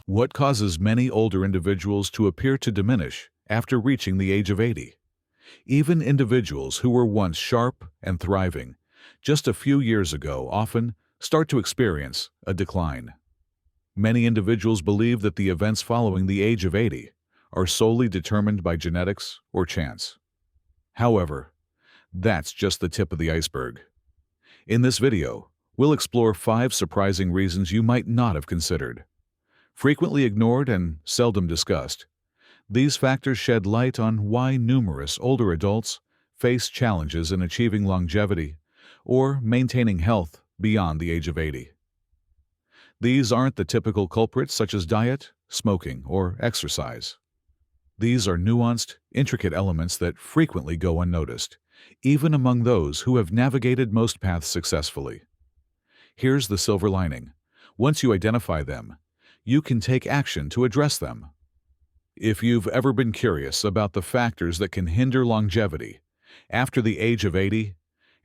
What causes many older individuals to appear to diminish after reaching the age of 80? Even individuals who were once sharp and thriving just a few years ago often start to experience a decline. Many individuals believe that the events following the age of 80 are solely determined by genetics or chance. However, that's just the tip of the iceberg. In this video, we'll explore 5 surprising reasons you might not have considered. Frequently ignored and seldom discussed, these factors shed light on why numerous older adults face challenges in achieving longevity or maintaining health beyond the age of 80. These aren't the typical culprits such as diet, smoking, or exercise. These are nuanced, intricate elements that frequently go unnoticed, even among those who have navigated most paths successfully. Here's the silver lining. Once you identify them, you can take action to address them. If you've ever been curious about the factors that can hinder longevity after the age of 80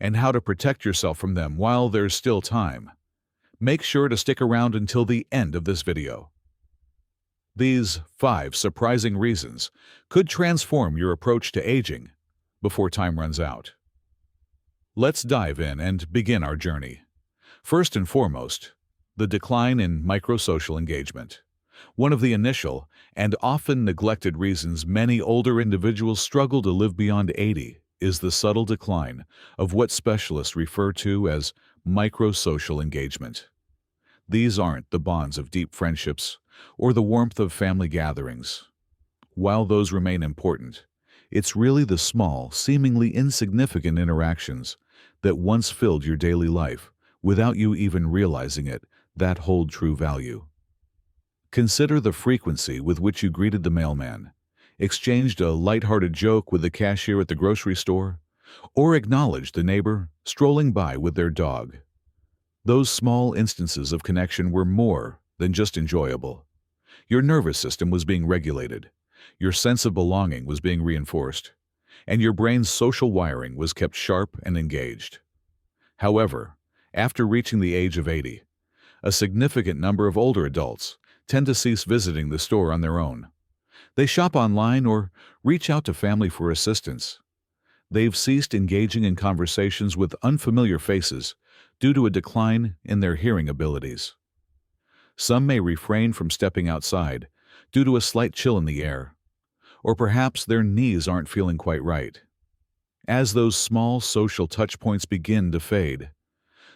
and how to protect yourself from them while there's still time, make sure to stick around until the end of this video. These 5 surprising reasons could transform your approach to aging before time runs out. Let's dive in and begin our journey. First and foremost, the decline in microsocial engagement. One of the initial and often neglected reasons many older individuals struggle to live beyond 80 is the subtle decline of what specialists refer to as microsocial engagement. These aren't the bonds of deep friendships or the warmth of family gatherings. While those remain important, it's really the small, seemingly insignificant interactions that once filled your daily life without you even realizing it that hold true value. Consider the frequency with which you greeted the mailman, exchanged a light-hearted joke with the cashier at the grocery store, or acknowledged the neighbor strolling by with their dog. Those small instances of connection were more than just enjoyable. Your nervous system was being regulated, your sense of belonging was being reinforced, and your brain's social wiring was kept sharp and engaged. However, after reaching the age of 80, a significant number of older adults tend to cease visiting the store on their own. They shop online or reach out to family for assistance. They've ceased engaging in conversations with unfamiliar faces due to a decline in their hearing abilities. Some may refrain from stepping outside due to a slight chill in the air, or perhaps their knees aren't feeling quite right. As those small social touchpoints begin to fade,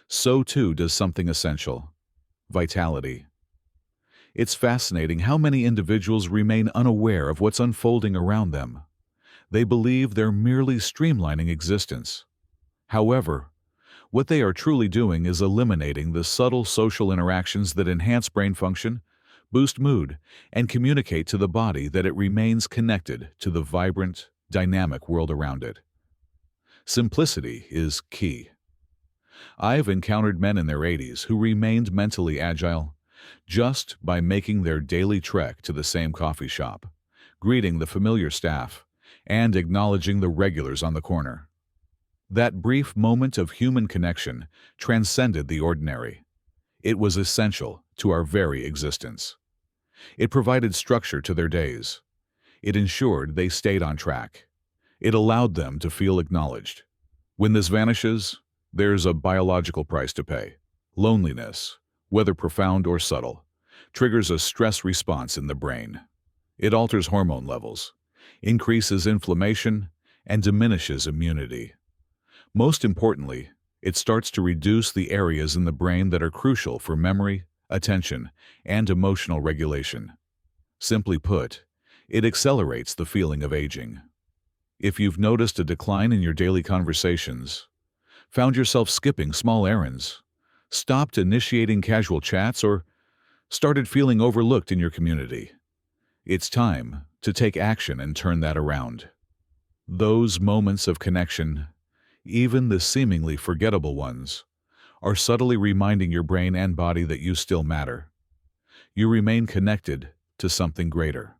so too does something essential: vitality. It's fascinating how many individuals remain unaware of what's unfolding around them. They believe they're merely streamlining existence. However, what they are truly doing is eliminating the subtle social interactions that enhance brain function, boost mood, and communicate to the body that it remains connected to the vibrant, dynamic world around it. Simplicity is key. I've encountered men in their 80s who remained mentally agile just by making their daily trek to the same coffee shop, greeting the familiar staff, and acknowledging the regulars on the corner. That brief moment of human connection transcended the ordinary. It was essential to our very existence. It provided structure to their days. It ensured they stayed on track. It allowed them to feel acknowledged. When this vanishes, there's a biological price to pay. Loneliness, whether profound or subtle, triggers a stress response in the brain. It alters hormone levels, increases inflammation, and diminishes immunity. Most importantly, it starts to reduce the areas in the brain that are crucial for memory, attention, and emotional regulation. Simply put, it accelerates the feeling of aging. If you've noticed a decline in your daily conversations, found yourself skipping small errands, stopped initiating casual chats, or started feeling overlooked in your community, it's time to take action and turn that around. Those moments of connection, even the seemingly forgettable ones, are subtly reminding your brain and body that you still matter. You remain connected to something greater.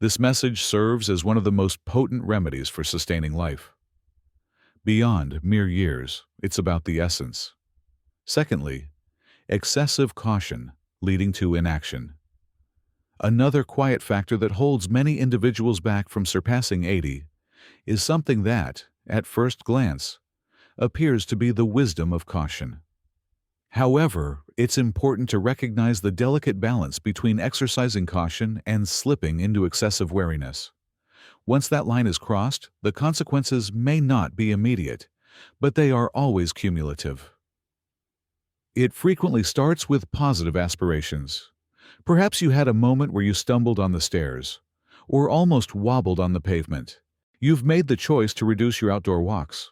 This message serves as one of the most potent remedies for sustaining life. Beyond mere years, it's about the essence. Secondly, excessive caution leading to inaction. Another quiet factor that holds many individuals back from surpassing 80 is something that, at first glance, appears to be the wisdom of caution. However, it's important to recognize the delicate balance between exercising caution and slipping into excessive wariness. Once that line is crossed, the consequences may not be immediate, but they are always cumulative. It frequently starts with positive aspirations. Perhaps you had a moment where you stumbled on the stairs, or almost wobbled on the pavement. You've made the choice to reduce your outdoor walks.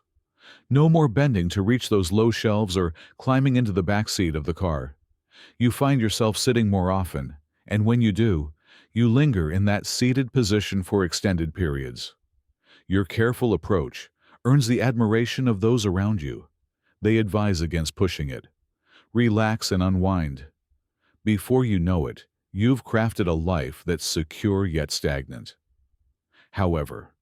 No more bending to reach those low shelves or climbing into the back seat of the car. You find yourself sitting more often, and when you do, you linger in that seated position for extended periods. Your careful approach earns the admiration of those around you. They advise against pushing it. Relax and unwind. Before you know it, you've crafted a life that's secure yet stagnant. However,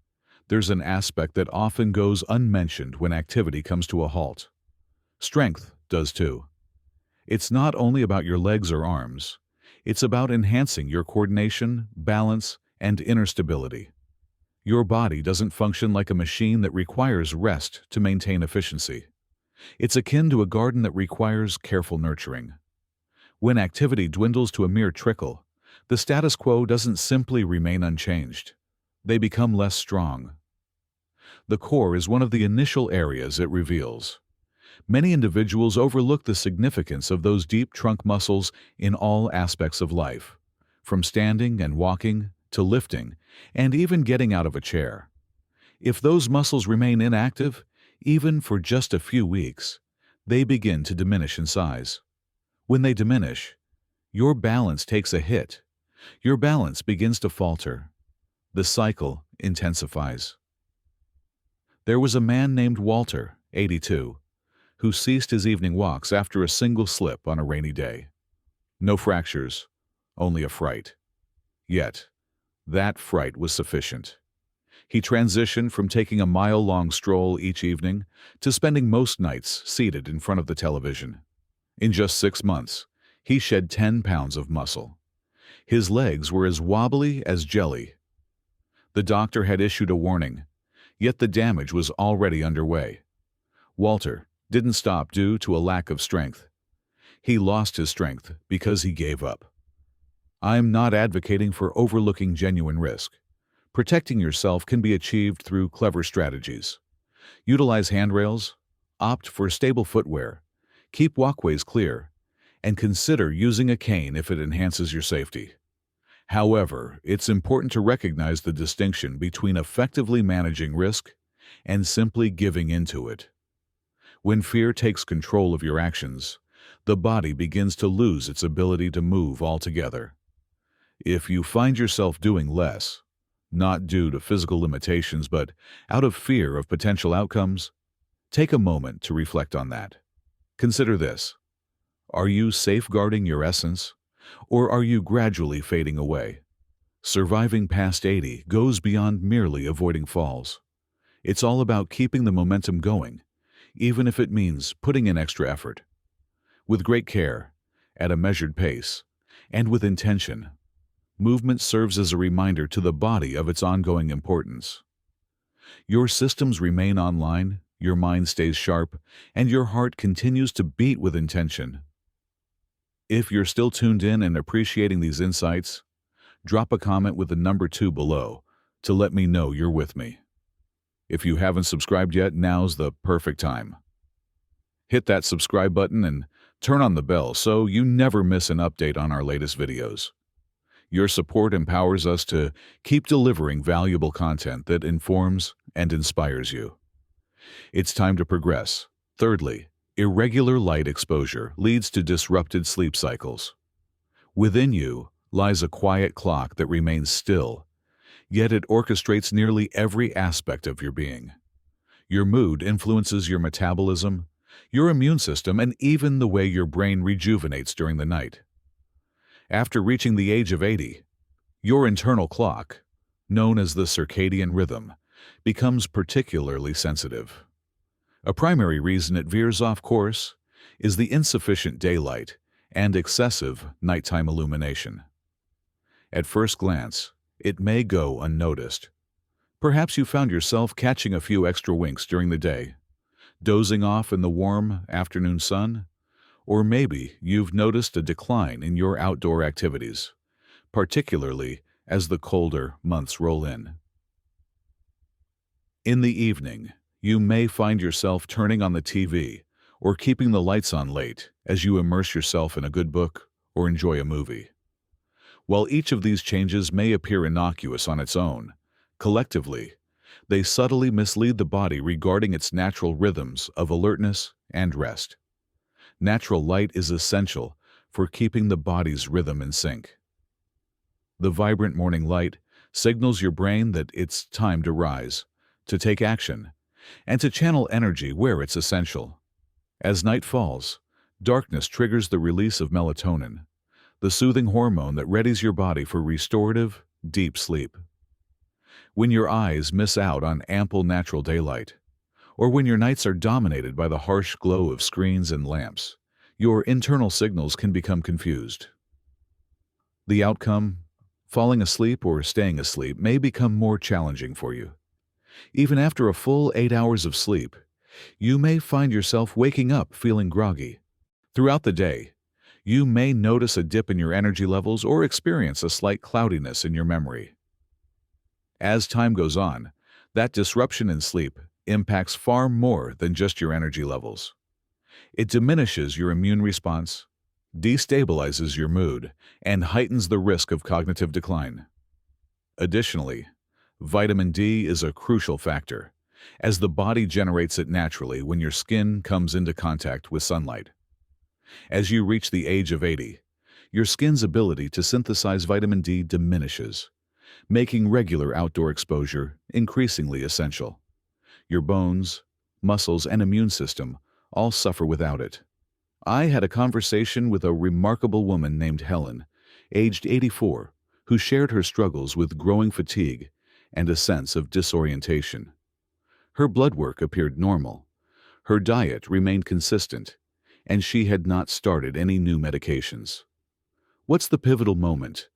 there's an aspect that often goes unmentioned when activity comes to a halt. Strength does too. It's not only about your legs or arms. It's about enhancing your coordination, balance, and inner stability. Your body doesn't function like a machine that requires rest to maintain efficiency. It's akin to a garden that requires careful nurturing. When activity dwindles to a mere trickle, the status quo doesn't simply remain unchanged. They become less strong. The core is one of the initial areas it reveals. Many individuals overlook the significance of those deep trunk muscles in all aspects of life, from standing and walking to lifting and even getting out of a chair. If those muscles remain inactive, even for just a few weeks, they begin to diminish in size. When they diminish, your balance takes a hit. Your balance begins to falter. The cycle intensifies. There was a man named Walter, 82, who ceased his evening walks after a single slip on a rainy day. No fractures, only a fright. Yet, that fright was sufficient. He transitioned from taking a mile-long stroll each evening to spending most nights seated in front of the television. In just 6 months, he shed 10 pounds of muscle. His legs were as wobbly as jelly. The doctor had issued a warning, yet the damage was already underway. Walter didn't stop due to a lack of strength. He lost his strength because he gave up. I'm not advocating for overlooking genuine risk. Protecting yourself can be achieved through clever strategies. Utilize handrails, opt for stable footwear, keep walkways clear, and consider using a cane if it enhances your safety. However, it's important to recognize the distinction between effectively managing risk and simply giving into it. When fear takes control of your actions, the body begins to lose its ability to move altogether. If you find yourself doing less, not due to physical limitations but out of fear of potential outcomes, take a moment to reflect on that. Consider this. Are you safeguarding your essence, or are you gradually fading away? Surviving past 80 goes beyond merely avoiding falls. It's all about keeping the momentum going, even if it means putting in extra effort. With great care, at a measured pace, and with intention, movement serves as a reminder to the body of its ongoing importance. Your systems remain online, your mind stays sharp, and your heart continues to beat with intention. If you're still tuned in and appreciating these insights, drop a comment with the number 2 below to let me know you're with me. If you haven't subscribed yet, now's the perfect time. Hit that subscribe button and turn on the bell so you never miss an update on our latest videos. Your support empowers us to keep delivering valuable content that informs and inspires you. It's time to progress. Thirdly, irregular light exposure leads to disrupted sleep cycles. Within you lies a quiet clock that remains still, yet it orchestrates nearly every aspect of your being. Your mood influences your metabolism, your immune system, and even the way your brain rejuvenates during the night. After reaching the age of 80, your internal clock, known as the circadian rhythm, becomes particularly sensitive. A primary reason it veers off course is the insufficient daylight and excessive nighttime illumination. At first glance, it may go unnoticed. Perhaps you found yourself catching a few extra winks during the day, dozing off in the warm afternoon sun, or maybe you've noticed a decline in your outdoor activities, particularly as the colder months roll in. In the evening, you may find yourself turning on the TV or keeping the lights on late as you immerse yourself in a good book or enjoy a movie. While each of these changes may appear innocuous on its own, collectively, they subtly mislead the body regarding its natural rhythms of alertness and rest. Natural light is essential for keeping the body's rhythm in sync. The vibrant morning light signals your brain that it's time to rise, to take action, and to channel energy where it's essential. As night falls, darkness triggers the release of melatonin, the soothing hormone that readies your body for restorative, deep sleep. When your eyes miss out on ample natural daylight, or when your nights are dominated by the harsh glow of screens and lamps, your internal signals can become confused. The outcome, falling asleep or staying asleep, may become more challenging for you. Even after a full 8 hours of sleep, you may find yourself waking up feeling groggy. Throughout the day, you may notice a dip in your energy levels or experience a slight cloudiness in your memory. As time goes on, that disruption in sleep impacts far more than just your energy levels. It diminishes your immune response, destabilizes your mood, and heightens the risk of cognitive decline. Additionally, vitamin D is a crucial factor, as the body generates it naturally when your skin comes into contact with sunlight. As you reach the age of 80, your skin's ability to synthesize vitamin D diminishes, making regular outdoor exposure increasingly essential. Your bones, muscles, and immune system all suffer without it. I had a conversation with a remarkable woman named Helen, aged 84, who shared her struggles with growing fatigue and a sense of disorientation. Her blood work appeared normal, her diet remained consistent, and she had not started any new medications. What's the pivotal moment?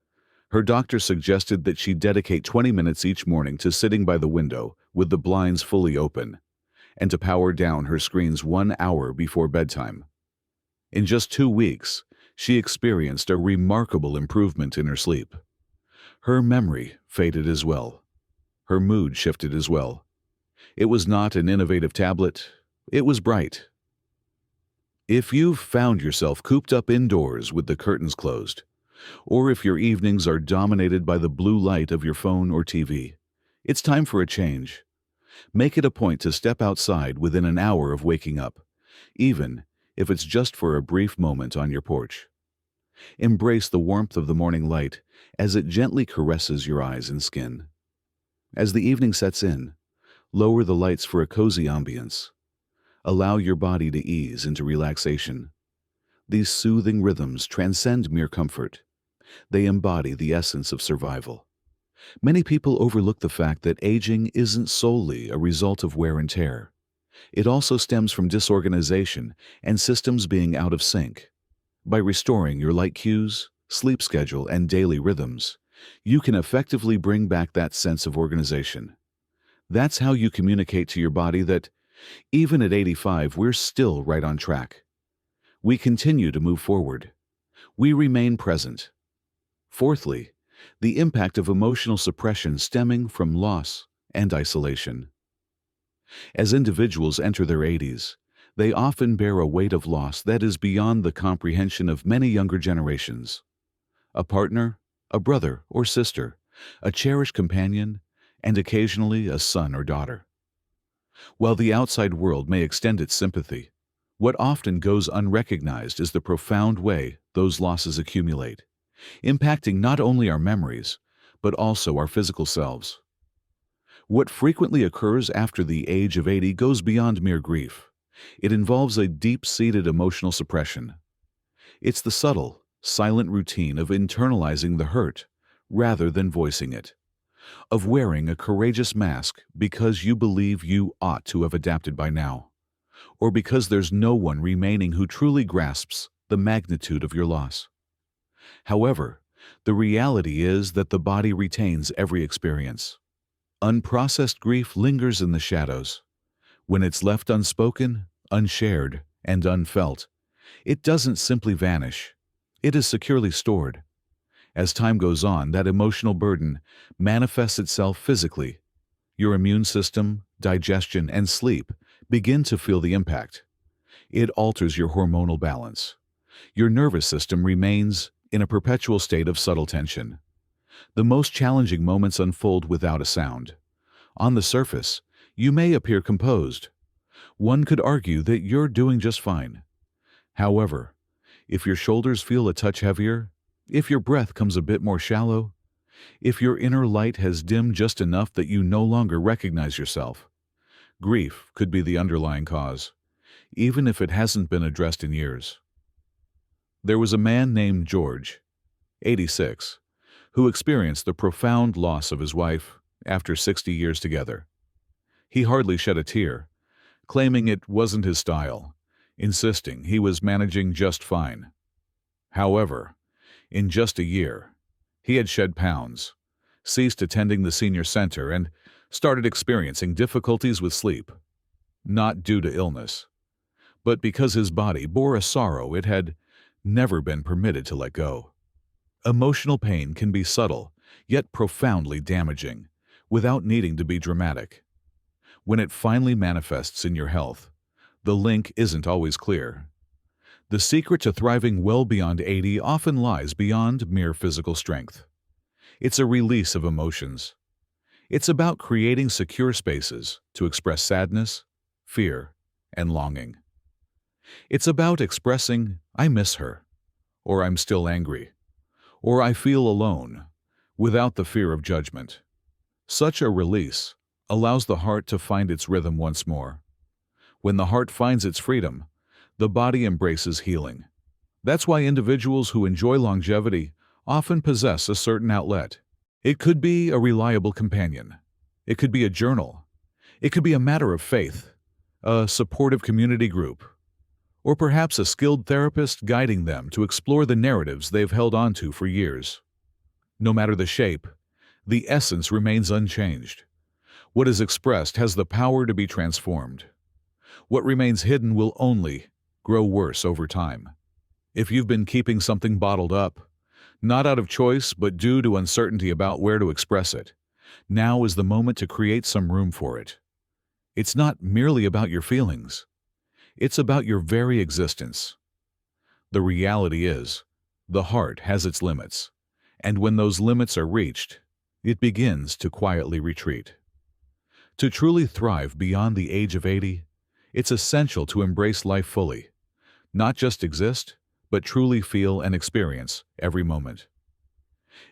Her doctor suggested that she dedicate 20 minutes each morning to sitting by the window with the blinds fully open, and to power down her screens 1 hour before bedtime. In just 2 weeks, she experienced a remarkable improvement in her sleep. Her memory faded as well. Her mood shifted as well. It was not an innovative tablet, it was bright. If you've found yourself cooped up indoors with the curtains closed, or if your evenings are dominated by the blue light of your phone or TV, it's time for a change. Make it a point to step outside within an hour of waking up, even if it's just for a brief moment on your porch. Embrace the warmth of the morning light as it gently caresses your eyes and skin. As the evening sets in, lower the lights for a cozy ambience. Allow your body to ease into relaxation. These soothing rhythms transcend mere comfort. They embody the essence of survival. Many people overlook the fact that aging isn't solely a result of wear and tear. It also stems from disorganization and systems being out of sync. By restoring your light cues, sleep schedule, and daily rhythms, you can effectively bring back that sense of organization. That's how you communicate to your body that, even at 85, we're still right on track. We continue to move forward. We remain present. Fourthly, the impact of emotional suppression stemming from loss and isolation. As individuals enter their 80s, they often bear a weight of loss that is beyond the comprehension of many younger generations. A partner, a brother or sister, a cherished companion, and occasionally a son or daughter. While the outside world may extend its sympathy, what often goes unrecognized is the profound way those losses accumulate, impacting not only our memories, but also our physical selves. What frequently occurs after the age of 80 goes beyond mere grief. It involves a deep-seated emotional suppression. It's the subtle, silent routine of internalizing the hurt rather than voicing it, of wearing a courageous mask because you believe you ought to have adapted by now, or because there's no one remaining who truly grasps the magnitude of your loss. However, The reality is that the body retains every experience. Unprocessed grief lingers in the shadows. When it's left unspoken, unshared, and unfelt, it doesn't simply vanish. It is securely stored. As time goes on, that emotional burden manifests itself physically. Your immune system, digestion, and sleep begin to feel the impact. It alters your hormonal balance. Your nervous system remains in a perpetual state of subtle tension. The most challenging moments unfold without a sound. On the surface, you may appear composed. One could argue that you're doing just fine. However, if your shoulders feel a touch heavier, if your breath comes a bit more shallow, if your inner light has dimmed just enough that you no longer recognize yourself, grief could be the underlying cause, even if it hasn't been addressed in years. There was a man named George, 86, who experienced the profound loss of his wife after 60 years together. He hardly shed a tear, claiming it wasn't his style, insisting he was managing just fine. However, in just a year, he had shed pounds, ceased attending the senior center, and started experiencing difficulties with sleep, not due to illness, but because his body bore a sorrow it had never been permitted to let go. Emotional pain can be subtle, yet profoundly damaging, without needing to be dramatic. When it finally manifests in your health, the link isn't always clear. The secret to thriving well beyond 80 often lies beyond mere physical strength. It's a release of emotions. It's about creating secure spaces to express sadness, fear, and longing. It's about expressing, "I miss her," or "I'm still angry," or "I feel alone," without the fear of judgment. Such a release allows the heart to find its rhythm once more. When the heart finds its freedom, the body embraces healing. That's why individuals who enjoy longevity often possess a certain outlet. It could be a reliable companion. It could be a journal. It could be a matter of faith, a supportive community group, or perhaps a skilled therapist guiding them to explore the narratives they've held onto for years. No matter the shape, the essence remains unchanged. What is expressed has the power to be transformed. What remains hidden will only grow worse over time. If you've been keeping something bottled up, not out of choice but due to uncertainty about where to express it, now is the moment to create some room for it. It's not merely about your feelings. It's about your very existence. The reality is, the heart has its limits, and when those limits are reached, it begins to quietly retreat. To truly thrive beyond the age of 80, it's essential to embrace life fully, not just exist, but truly feel and experience every moment.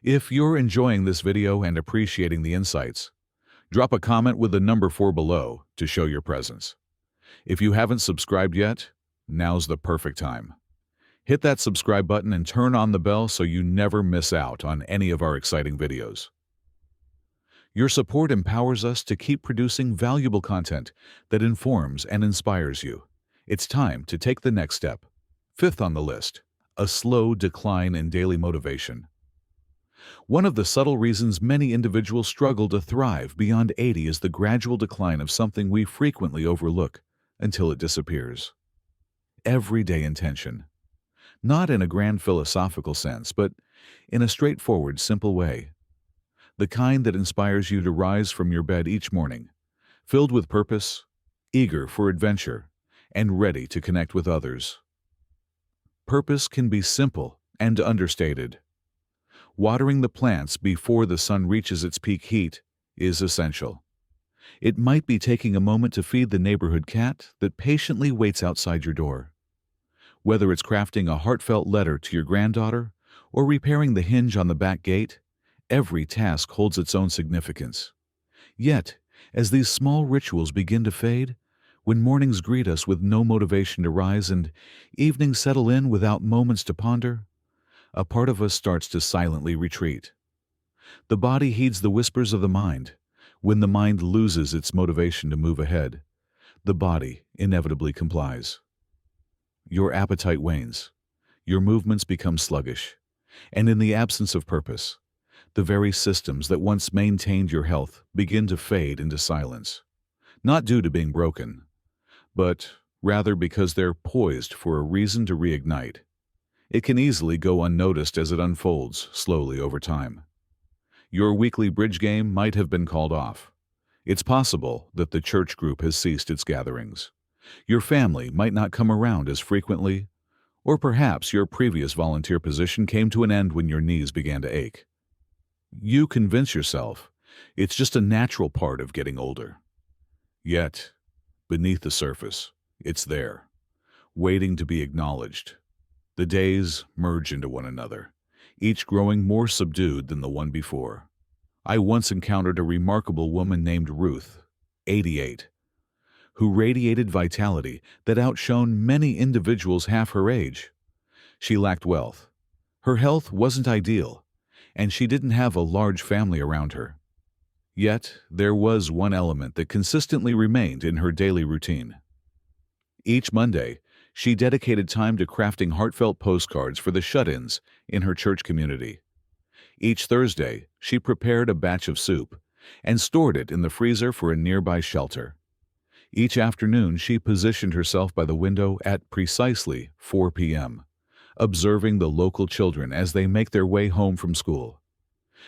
If you're enjoying this video and appreciating the insights, drop a comment with the number 4 below to show your presence. If you haven't subscribed yet, now's the perfect time. Hit that subscribe button and turn on the bell so you never miss out on any of our exciting videos. Your support empowers us to keep producing valuable content that informs and inspires you. It's time to take the next step. 5th on the list, a slow decline in daily motivation. One of the subtle reasons many individuals struggle to thrive beyond 80 is the gradual decline of something we frequently overlook until it disappears. Everyday intention. Not in a grand philosophical sense, but in a straightforward, simple way. The kind that inspires you to rise from your bed each morning, filled with purpose, eager for adventure, and ready to connect with others. Purpose can be simple and understated. Watering the plants before the sun reaches its peak heat is essential. It might be taking a moment to feed the neighborhood cat that patiently waits outside your door. Whether it's crafting a heartfelt letter to your granddaughter or repairing the hinge on the back gate, every task holds its own significance. Yet, as these small rituals begin to fade, when mornings greet us with no motivation to rise and evenings settle in without moments to ponder, a part of us starts to silently retreat. The body heeds the whispers of the mind. When the mind loses its motivation to move ahead, the body inevitably complies. Your appetite wanes. Your movements become sluggish. And in the absence of purpose, the very systems that once maintained your health begin to fade into silence, not due to being broken, but rather because they're poised for a reason to reignite. It can easily go unnoticed as it unfolds slowly over time. Your weekly bridge game might have been called off. It's possible that the church group has ceased its gatherings. Your family might not come around as frequently, or perhaps your previous volunteer position came to an end when your knees began to ache. You convince yourself it's just a natural part of getting older. Yet, beneath the surface, it's there, waiting to be acknowledged. The days merge into one another, each growing more subdued than the one before. I once encountered a remarkable woman named Ruth, 88, who radiated vitality that outshone many individuals half her age. She lacked wealth. Her health wasn't ideal, and she didn't have a large family around her. Yet, there was one element that consistently remained in her daily routine. Each Monday, she dedicated time to crafting heartfelt postcards for the shut-ins in her church community. Each Thursday, she prepared a batch of soup and stored it in the freezer for a nearby shelter. Each afternoon, she positioned herself by the window at precisely 4 p.m., observing the local children as they make their way home from school.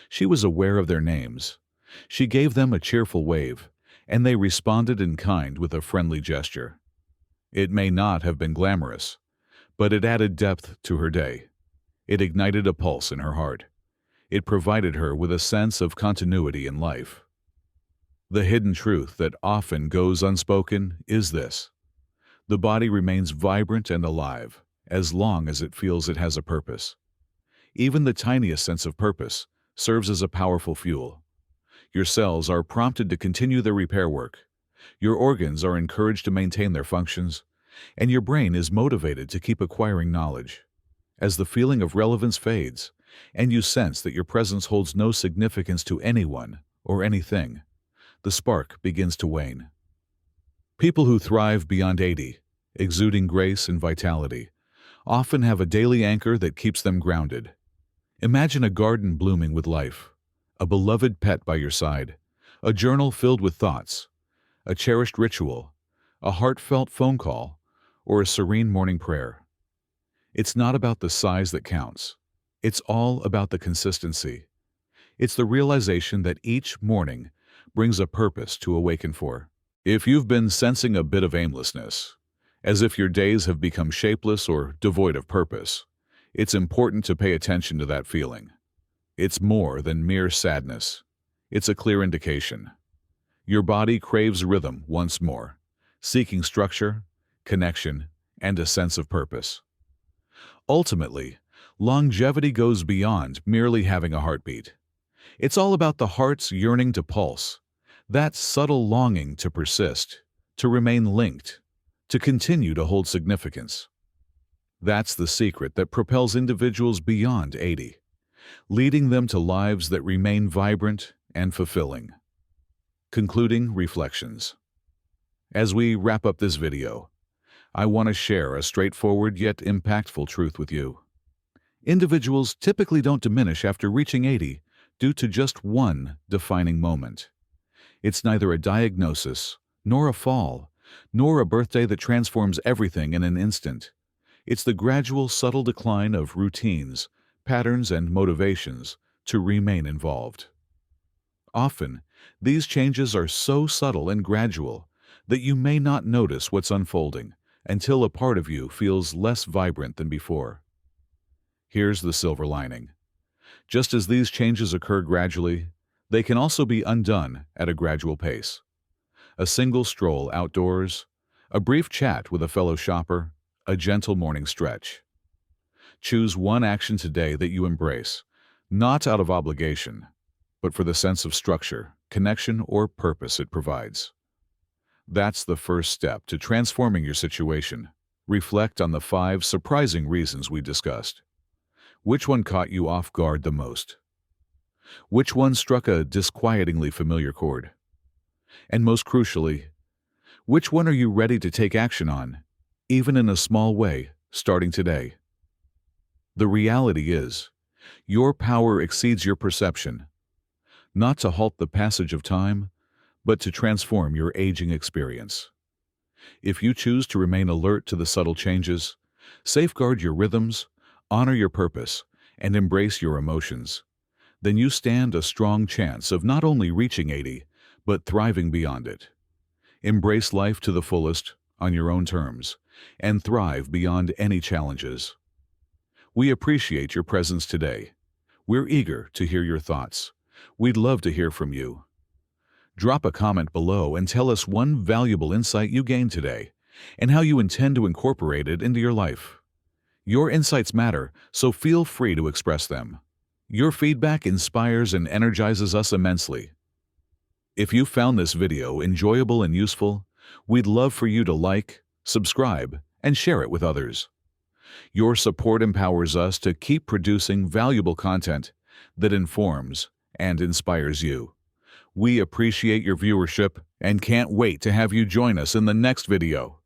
She was aware of their names. She gave them a cheerful wave, and they responded in kind with a friendly gesture. It may not have been glamorous, but it added depth to her day. It ignited a pulse in her heart. It provided her with a sense of continuity in life. The hidden truth that often goes unspoken is this: the body remains vibrant and alive as long as it feels it has a purpose. Even the tiniest sense of purpose serves as a powerful fuel. Your cells are prompted to continue their repair work. Your organs are encouraged to maintain their functions, and your brain is motivated to keep acquiring knowledge. As the feeling of relevance fades, and you sense that your presence holds no significance to anyone or anything, the spark begins to wane. People who thrive beyond 80, exuding grace and vitality, often have a daily anchor that keeps them grounded. Imagine a garden blooming with life, a beloved pet by your side, a journal filled with thoughts, a cherished ritual, a heartfelt phone call, or a serene morning prayer. It's not about the size that counts. It's all about the consistency. It's the realization that each morning brings a purpose to awaken for. If you've been sensing a bit of aimlessness, as if your days have become shapeless or devoid of purpose, it's important to pay attention to that feeling. It's more than mere sadness. It's a clear indication. Your body craves rhythm once more, seeking structure, connection, and a sense of purpose. Ultimately, longevity goes beyond merely having a heartbeat. It's all about the heart's yearning to pulse, that subtle longing to persist, to remain linked, to continue to hold significance. That's the secret that propels individuals beyond 80, leading them to lives that remain vibrant and fulfilling. Concluding reflections. As we wrap up this video, I want to share a straightforward yet impactful truth with you. Individuals typically don't diminish after reaching 80 due to just one defining moment. It's neither a diagnosis, nor a fall, nor a birthday that transforms everything in an instant. It's the gradual, subtle decline of routines, patterns, and motivations to remain involved. Often, these changes are so subtle and gradual that you may not notice what's unfolding until a part of you feels less vibrant than before. Here's the silver lining. Just as these changes occur gradually, they can also be undone at a gradual pace. A single stroll outdoors, a brief chat with a fellow shopper, a gentle morning stretch. Choose one action today that you embrace, not out of obligation, but for the sense of structure, connection, or purpose it provides. That's the first step to transforming your situation. Reflect on the 5 surprising reasons we discussed. Which one caught you off guard the most? Which one struck a disquietingly familiar chord? And most crucially, which one are you ready to take action on, even in a small way, starting today? The reality is, Your power exceeds your perception, not to halt the passage of time, but to transform your aging experience. If you choose to remain alert to the subtle changes, safeguard your rhythms, honor your purpose, and embrace your emotions, then you stand a strong chance of not only reaching 80, but thriving beyond it. Embrace life to the fullest, on your own terms, and thrive beyond any challenges. We appreciate your presence today. We're eager to hear your thoughts. We'd love to hear from you. Drop a comment below and tell us one valuable insight you gained today and how you intend to incorporate it into your life. Your insights matter, so feel free to express them. Your feedback inspires and energizes us immensely. If you found this video enjoyable and useful, we'd love for you to like, subscribe, and share it with others. Your support empowers us to keep producing valuable content that informs and inspires you. We appreciate your viewership and can't wait to have you join us in the next video.